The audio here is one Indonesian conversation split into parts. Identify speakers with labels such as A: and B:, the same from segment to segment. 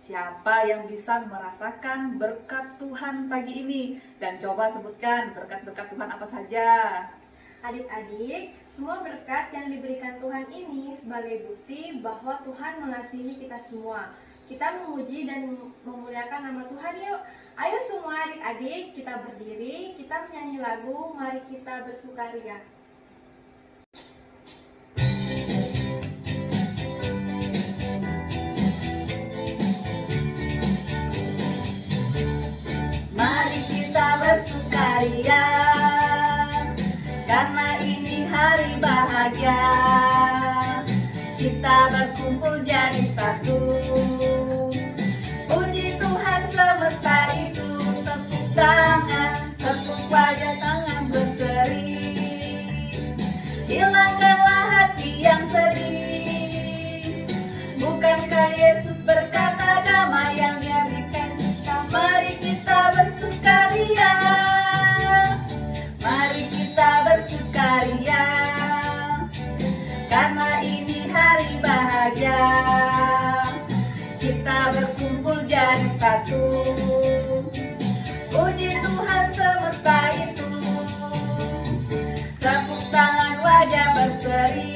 A: Siapa yang bisa merasakan berkat Tuhan pagi ini? Dan coba sebutkan berkat-berkat Tuhan apa saja.
B: Adik-adik, semua berkat yang diberikan Tuhan ini sebagai bukti bahwa Tuhan mengasihi kita semua. Kita memuji dan memuliakan nama Tuhan yuk. Ayo semua adik-adik, kita berdiri, kita menyanyi lagu, mari kita bersukaria.
A: Mari kita bersukaria, karena ini hari bahagia. Kita berkumpul jadi satu. Puji Tuhan semesta itu, tepuk tangan, tepuk wajah tangan berseri. Hilangkanlah hati yang sedih. Bukankah Yesus berkata damai yang Dia berikan kita? Mari kita bersukaria. Mari kita bersukaria, karena ini hari bahagia. Kita berkumpul jadi satu. Puji Tuhan semesta itu, tepuk tangan wajah berseri.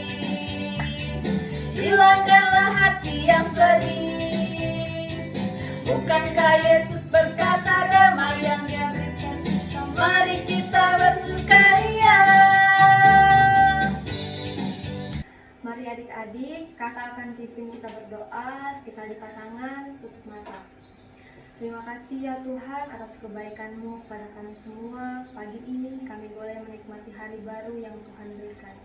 A: Hilangkanlah hati yang sedih. Bukankah Yesus berkata damai yang Dia berikan kita? Mari kita bersukaria.
B: Mari adik-adik, kakak akan pimpin kita berdoa, kita lipat tangan, tutup mata. Terima kasih ya Tuhan atas kebaikan-Mu kepada kami semua. Pagi ini kami boleh menikmati hari baru yang Tuhan berikan.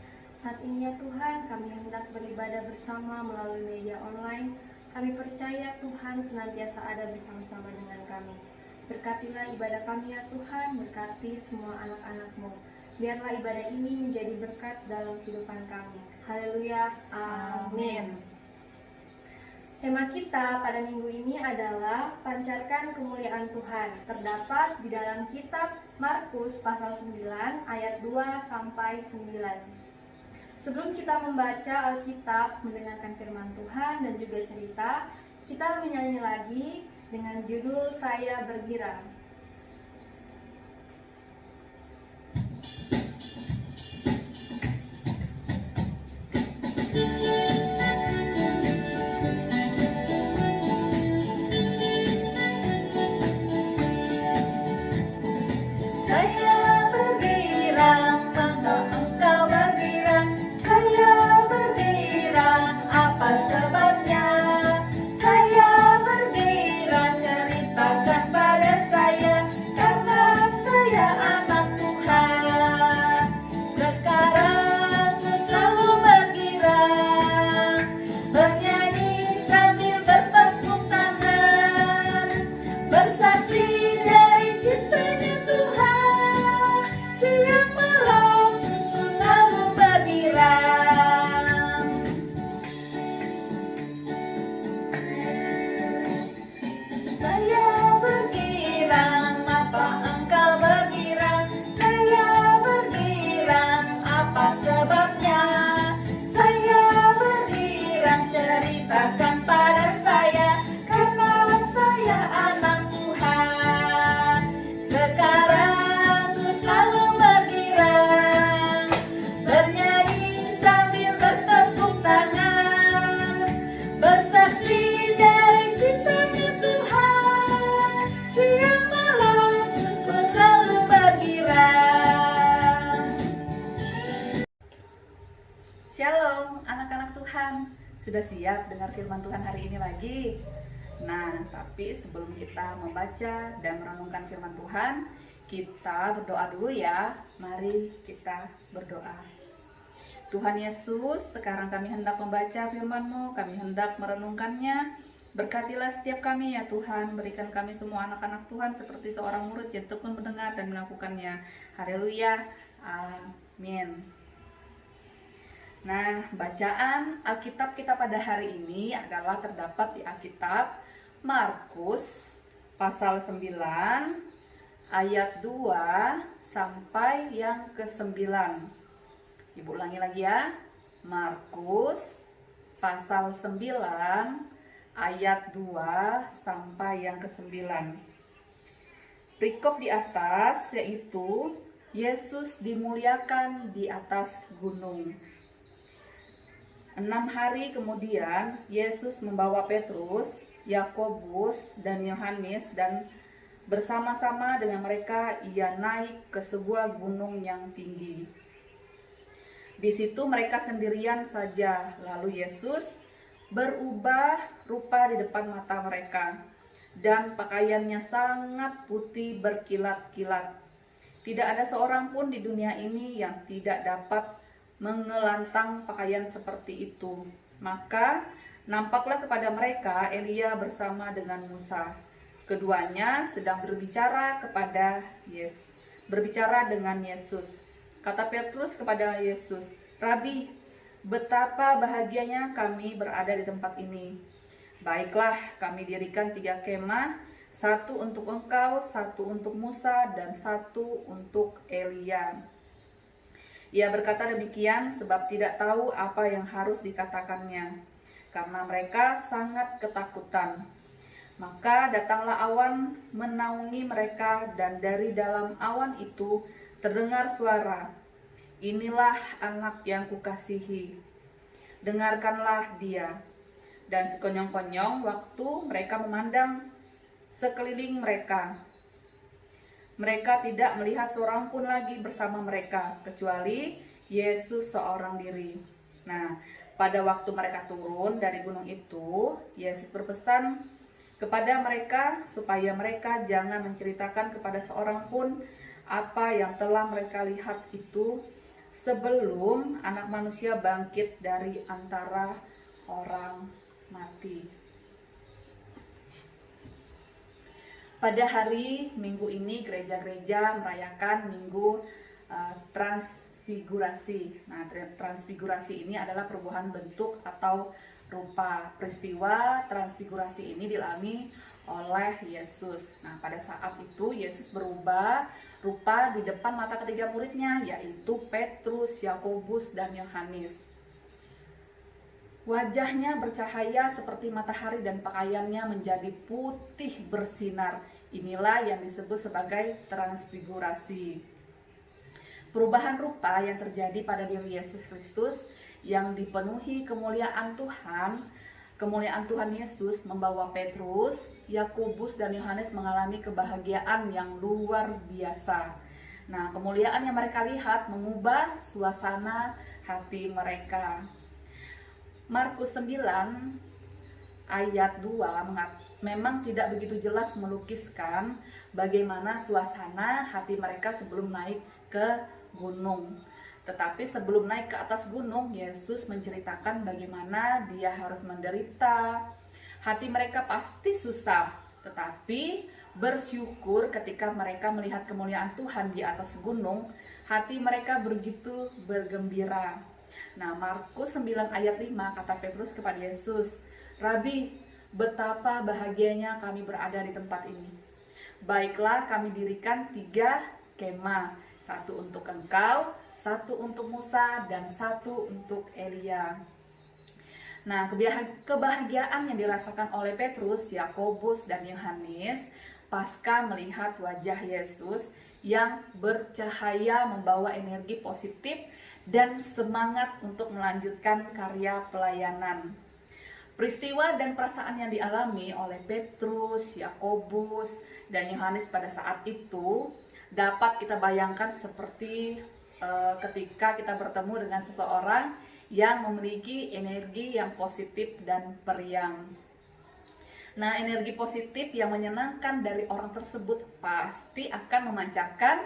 B: Saat ini ya Tuhan, kami hendak beribadah bersama melalui media online. Kami percaya Tuhan senantiasa ada bersama-sama dengan kami. Berkatilah ibadah kami ya Tuhan, berkati semua anak-anak-Mu. Biarlah ibadah ini menjadi berkat dalam kehidupan kami. Haleluya, amin. Tema kita pada minggu ini adalah pancarkan kemuliaan Tuhan. Terdapat di dalam kitab Markus pasal 9 ayat 2 sampai 9. Sebelum kita membaca Alkitab, mendengarkan firman Tuhan dan juga cerita, kita menyanyi lagi dengan judul Saya Bergirang.
A: Saya bergirang, mengapa engkau bergirang? Saya bergirang, apa sebabnya? Saya bergirang, ceritakan pada saya, karena saya anak Tuhan. Sekarang ku selalu bergirang, bernyanyi sambil bertepuk tangan, bersaksi dari cintanya Tuhan. Siang malam ku selalu bergirang. Saya bergirang, apa engkau bergirang? Saya bergirang, apa sebabnya? Saya bergirang, ceritakan pada saya, karena saya anak Tuhan. Sekarang ku selalu bergirang, bernyanyi sambil bertepuk tangan, bersaksi dari cintanya Tuhan. Siang malam ku selalu bergirang. Shalom anak-anak Tuhan. Sudah siap dengar firman Tuhan hari ini lagi? Nah, tapi sebelum kita membaca dan merenungkan firman Tuhan, kita berdoa dulu ya. Mari kita berdoa. Tuhan Yesus, sekarang kami hendak membaca firman-Mu, kami hendak merenungkannya. Berkatilah setiap kami ya Tuhan, berikan kami semua anak-anak Tuhan seperti seorang murid yang tekun mendengar dan melakukannya. Haleluya, amin. Nah, bacaan Alkitab kita pada hari ini adalah terdapat di Alkitab Markus pasal 9 ayat 2 sampai yang ke-9. Ibu ulangi lagi ya. Markus pasal 9 ayat 2 sampai yang ke-9. Perikop di atas yaitu Yesus dimuliakan di atas gunung. 6 hari kemudian Yesus membawa Petrus, Yakobus, dan Yohanes, dan bersama-sama dengan mereka ia naik ke sebuah gunung yang tinggi. Di situ mereka sendirian saja, lalu Yesus berubah rupa di depan mata mereka, dan pakaiannya sangat putih berkilat-kilat. Tidak ada seorang pun di dunia ini yang tidak dapat mengelantang pakaian seperti itu. Maka nampaklah kepada mereka Elia bersama dengan Musa. Keduanya sedang berbicara dengan Yesus. Kata Petrus kepada Yesus, "Rabi, betapa bahagianya kami berada di tempat ini. Baiklah, kami dirikan 3 kemah, 1 untuk engkau, 1 untuk Musa, dan 1 untuk Elia." Ia berkata demikian sebab tidak tahu apa yang harus dikatakannya, karena mereka sangat ketakutan. Maka datanglah awan menaungi mereka, dan dari dalam awan itu terdengar suara, "Inilah anak yang kukasihi, dengarkanlah dia." Dan sekonyong-konyong waktu mereka memandang sekeliling mereka, mereka tidak melihat seorang pun lagi bersama mereka, kecuali Yesus seorang diri. Nah, pada waktu mereka turun dari gunung itu, Yesus berpesan kepada mereka supaya mereka jangan menceritakan kepada seorang pun apa yang telah mereka lihat itu sebelum Anak Manusia bangkit dari antara orang mati. Pada hari Minggu ini gereja-gereja merayakan Minggu Transfigurasi. Nah, Transfigurasi ini adalah perubahan bentuk atau rupa. Peristiwa Transfigurasi ini dialami oleh Yesus. Nah, pada saat itu Yesus berubah rupa di depan mata ketiga muridnya, yaitu Petrus, Yakobus, dan Yohanes. Wajahnya bercahaya seperti matahari dan pakaiannya menjadi putih bersinar. Inilah yang disebut sebagai transfigurasi. Perubahan rupa yang terjadi pada diri Yesus Kristus yang dipenuhi kemuliaan Tuhan. Kemuliaan Tuhan Yesus membawa Petrus, Yakobus, dan Yohanes mengalami kebahagiaan yang luar biasa. Nah, kemuliaan yang mereka lihat mengubah suasana hati mereka. Markus 9 ayat 2 memang tidak begitu jelas melukiskan bagaimana suasana hati mereka sebelum naik ke gunung. Tetapi sebelum naik ke atas gunung, Yesus menceritakan bagaimana dia harus menderita. Hati mereka pasti susah, tetapi bersyukur ketika mereka melihat kemuliaan Tuhan di atas gunung, hati mereka begitu bergembira. Nah, Markus 9 ayat 5 kata Petrus kepada Yesus, "Rabi, betapa bahagianya kami berada di tempat ini. Baiklah, kami dirikan 3 kemah, 1 untuk engkau, 1 untuk Musa, dan 1 untuk Elia." Nah, kebahagiaan yang dirasakan oleh Petrus, Yakobus, dan Yohanes pasca melihat wajah Yesus yang bercahaya membawa energi positif dan semangat untuk melanjutkan karya pelayanan. Peristiwa dan perasaan yang dialami oleh Petrus, Yakobus, dan Yohanes pada saat itu dapat kita bayangkan seperti ketika kita bertemu dengan seseorang yang memiliki energi yang positif dan periang. Nah, energi positif yang menyenangkan dari orang tersebut pasti akan memancarkan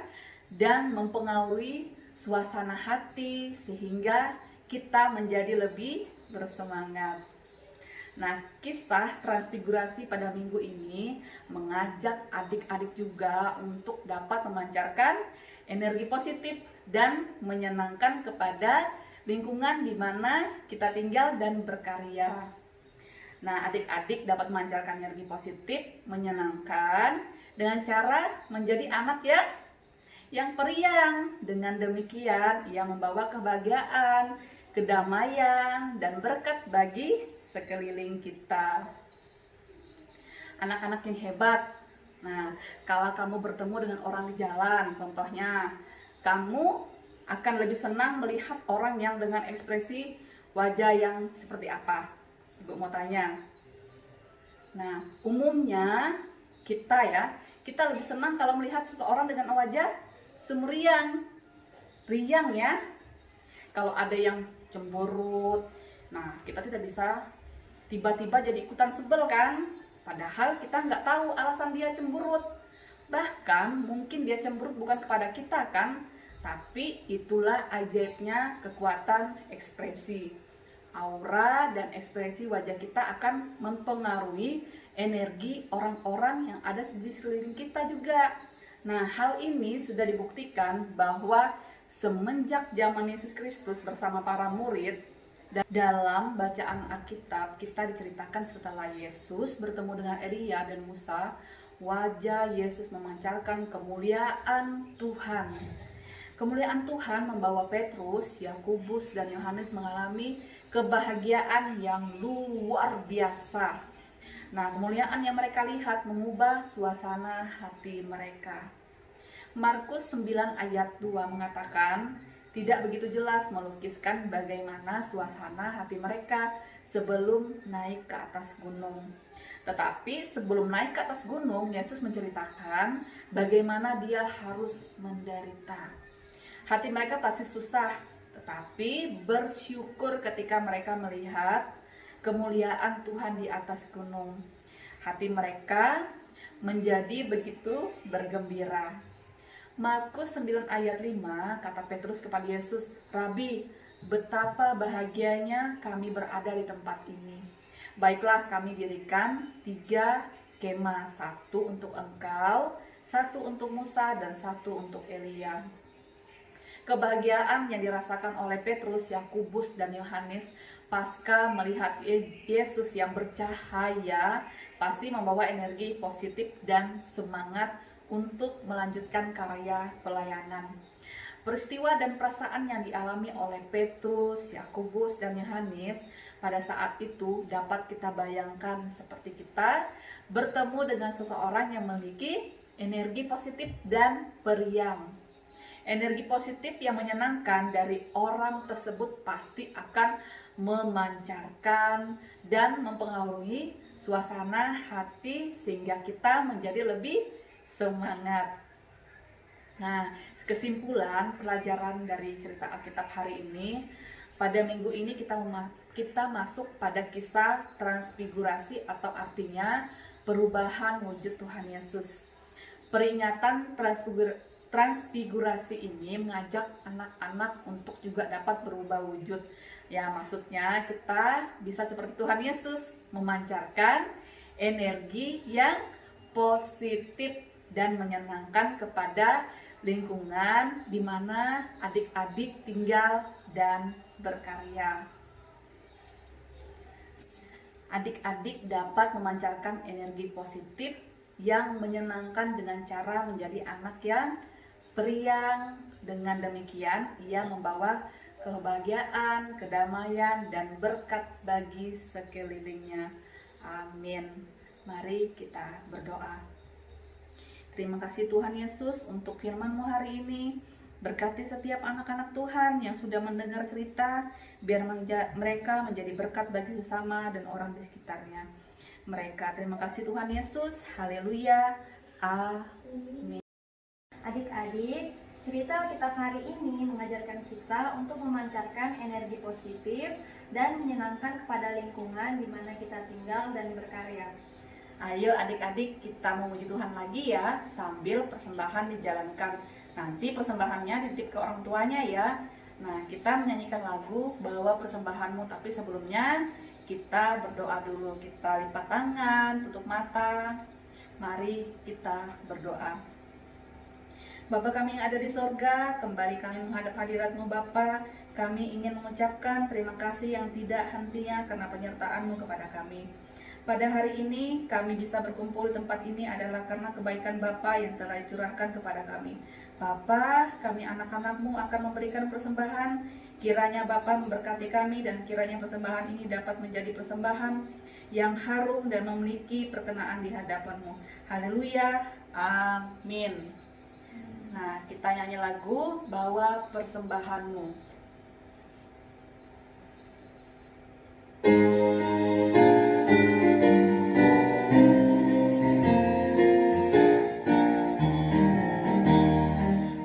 A: dan mempengaruhi suasana hati sehingga kita menjadi lebih bersemangat. Nah, kisah transfigurasi pada minggu ini mengajak adik-adik juga untuk dapat memancarkan energi positif dan menyenangkan kepada lingkungan di mana kita tinggal dan berkarya. Nah, adik-adik dapat memancarkan energi positif, menyenangkan dengan cara menjadi anak yang periang. Dengan demikian, ia membawa kebahagiaan, kedamaian, dan berkat bagi sekeliling kita. anak-anak yang hebat. Nah, kalau kamu bertemu dengan orang di jalan, contohnya, kamu akan lebih senang melihat orang yang dengan ekspresi wajah yang seperti apa? Ibu mau tanya. Nah, umumnya kita lebih senang kalau melihat seseorang dengan wajah semeriang, riang ya. Kalau ada yang cemberut, nah kita tidak bisa tiba-tiba jadi ikutan sebel kan? Padahal kita nggak tahu alasan dia cemberut. Bahkan mungkin dia cemberut bukan kepada kita kan? Tapi itulah ajaibnya kekuatan ekspresi. Aura dan ekspresi wajah kita akan mempengaruhi energi orang-orang yang ada di sekeliling kita juga. Nah, hal ini sudah dibuktikan bahwa semenjak zaman Yesus Kristus bersama para murid, dalam bacaan Alkitab kita diceritakan setelah Yesus bertemu dengan Elia dan Musa, wajah Yesus memancarkan kemuliaan Tuhan. Kemuliaan Tuhan membawa Petrus, Yakobus, dan Yohanes mengalami kebahagiaan yang luar biasa. Nah, kemuliaan yang mereka lihat mengubah suasana hati mereka. Markus 9 ayat 2 mengatakan, tidak begitu jelas melukiskan bagaimana suasana hati mereka sebelum naik ke atas gunung. Tetapi sebelum naik ke atas gunung, Yesus menceritakan bagaimana dia harus menderita. Hati mereka pasti susah, tetapi bersyukur ketika mereka melihat kemuliaan Tuhan di atas gunung. Hati mereka menjadi begitu bergembira. Markus 9 ayat 5 kata Petrus kepada Yesus, Rabi, betapa bahagianya kami berada di tempat ini. Baiklah, kami dirikan 3 kemah, 1 untuk engkau, 1 untuk Musa, dan 1 untuk Elia. Kebahagiaan yang dirasakan oleh Petrus, Yakobus, dan Yohanes pasca melihat Yesus yang bercahaya pasti membawa energi positif dan semangat untuk melanjutkan karya pelayanan. Peristiwa dan perasaan yang dialami oleh Petrus, Yakobus, dan Yohanes pada saat itu dapat kita bayangkan seperti kita bertemu dengan seseorang yang memiliki energi positif dan periang. Energi positif yang menyenangkan dari orang tersebut pasti akan memancarkan dan mempengaruhi suasana hati sehingga kita menjadi lebih semangat. Nah, kesimpulan pelajaran dari cerita Alkitab hari ini, pada minggu ini kita masuk pada kisah transfigurasi atau artinya perubahan wujud Tuhan Yesus. Peringatan transfigurasi ini mengajak anak-anak untuk juga dapat berubah wujud. Ya, maksudnya kita bisa seperti Tuhan Yesus memancarkan energi yang positif dan menyenangkan kepada lingkungan di mana adik-adik tinggal dan berkarya. Adik-adik dapat memancarkan energi positif yang menyenangkan dengan cara menjadi anak yang periang. Dengan demikian, ia membawa kebahagiaan, kedamaian, dan berkat bagi sekelilingnya. Amin. Mari kita berdoa. Terima kasih Tuhan Yesus untuk firman-Mu hari ini. Berkati setiap anak-anak Tuhan yang sudah mendengar cerita, biar mereka menjadi berkat bagi sesama dan orang di sekitarnya. Mereka, terima kasih Tuhan Yesus. Haleluya. Amin.
B: Adik-adik, cerita Alkitab hari ini mengajarkan kita untuk memancarkan energi positif dan menyenangkan kepada lingkungan di mana kita tinggal dan berkarya.
A: Ayo adik-adik kita memuji Tuhan lagi ya, sambil persembahan dijalankan. Nanti persembahannya titip ke orang tuanya ya. Nah, kita menyanyikan lagu Bawa Persembahanmu, tapi sebelumnya kita berdoa dulu. Kita lipat tangan, tutup mata. Mari kita berdoa. Bapa kami yang ada di sorga, kembali kami menghadap hadirat-Mu Bapa. Kami ingin mengucapkan terima kasih yang tidak hentinya karena penyertaan-Mu kepada kami. Pada hari ini kami bisa berkumpul di tempat ini adalah karena kebaikan Bapa yang telah dicurahkan kepada kami. Bapa, kami anak-anak-Mu akan memberikan persembahan. Kiranya Bapa memberkati kami dan kiranya persembahan ini dapat menjadi persembahan yang harum dan memiliki perkenaan di hadapan-Mu. Haleluya, amin. Nah, kita nyanyi lagu Bawa Persembahan-Mu.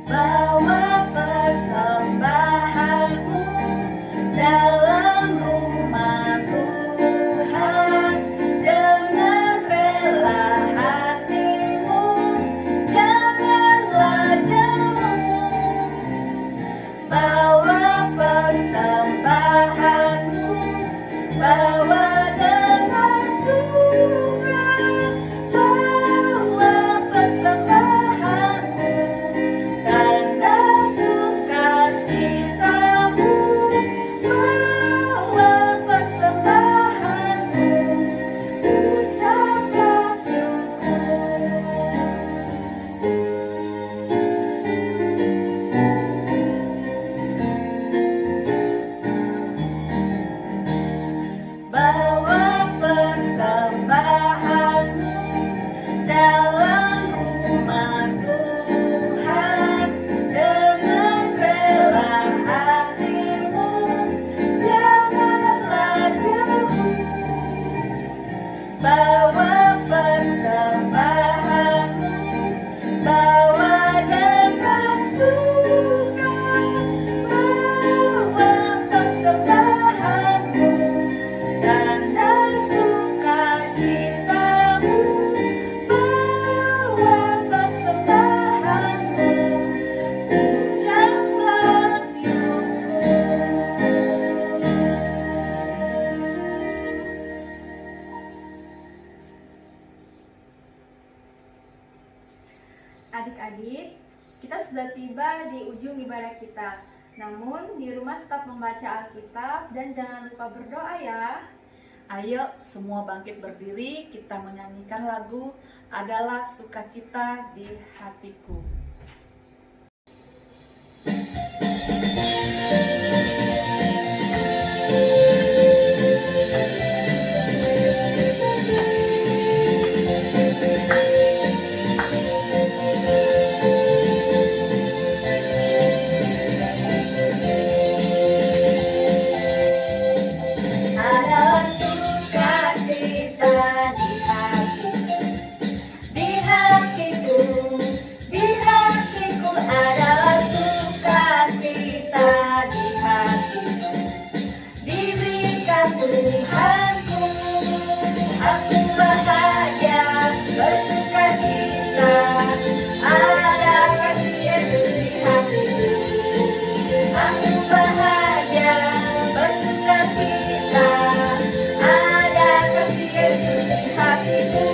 A: Bawa persembahan-Mu dalam rumah Tuhan dengan rela hati-Mu, janganlah jemu. Bawa persembahan-Mu, bawa dengan suka, bawa persembahan-Mu, tanda sukacitamu, bawa persembahan-Mu, ucaplah syukur. Bawa persembahan-Mu dalam rumah Tuhan dengan rela hati-Mu, janganlah jemu. Bawa persembahan-Mu, bawa dengan suka, bawa persembahan-Mu, tanda sukacitamu, bawa persembahan-Mu, ucaplah syukur.
B: Adik-adik, kita sudah tiba di ujung ibadah kita. Namun di rumah tetap membaca Alkitab dan jangan lupa berdoa ya.
A: Ayo semua bangkit berdiri, kita menyanyikan lagu Adalah Sukacita di Hatiku. Adalah sukacita di hatiku, di hatiku, di hatiku, adalah sukacita di hatiku. Diberikan Tuhanku, aku bahagia bersukacita, ada kasih Yesus di hatiku. Aku bahagia bersukacita, ada kasih Yesus di hatiku.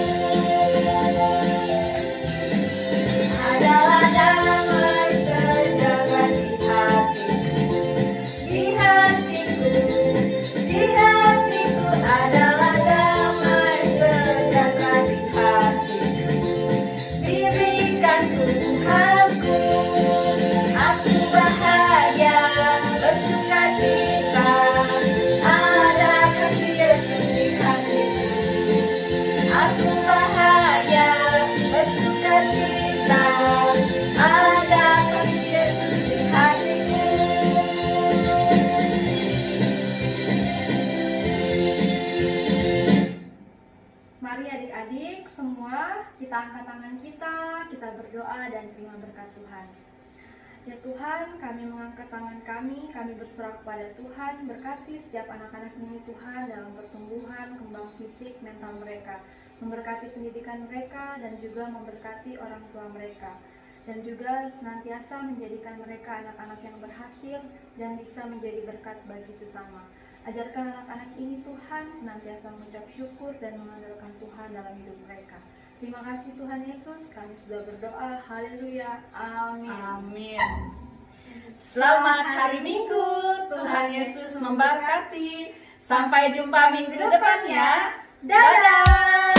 A: Adalah damai sejahtera di hatiku, di hatiku, di hatiku, adalah damai sejahtera di hatiku. Diberikan Tuhanku, aku bahagia bersukacita, ada kasih Yesus di hatiku. Aku bahagia bersukacita, ada kasih Yesus di hatiku.
B: Mari adik-adik semua kita angkat tangan kita berdoa dan terima berkat Tuhan. Ya Tuhan, kami mengangkat tangan kami berserah kepada Tuhan, berkati setiap anak-anak ini Tuhan dalam pertumbuhan, kembang fisik, mental mereka, memberkati pendidikan mereka dan juga memberkati orang tua mereka, dan juga senantiasa menjadikan mereka anak-anak yang berhasil dan bisa menjadi berkat bagi sesama. Ajarkan anak-anak ini Tuhan senantiasa mengucap syukur dan mengandalkan Tuhan dalam hidup mereka. Terima kasih Tuhan Yesus, kami sudah berdoa. Haleluya. Amin.
A: Amin. Selamat hari Minggu, Tuhan Yesus memberkati. Sampai jumpa minggu depan ya. Dadah.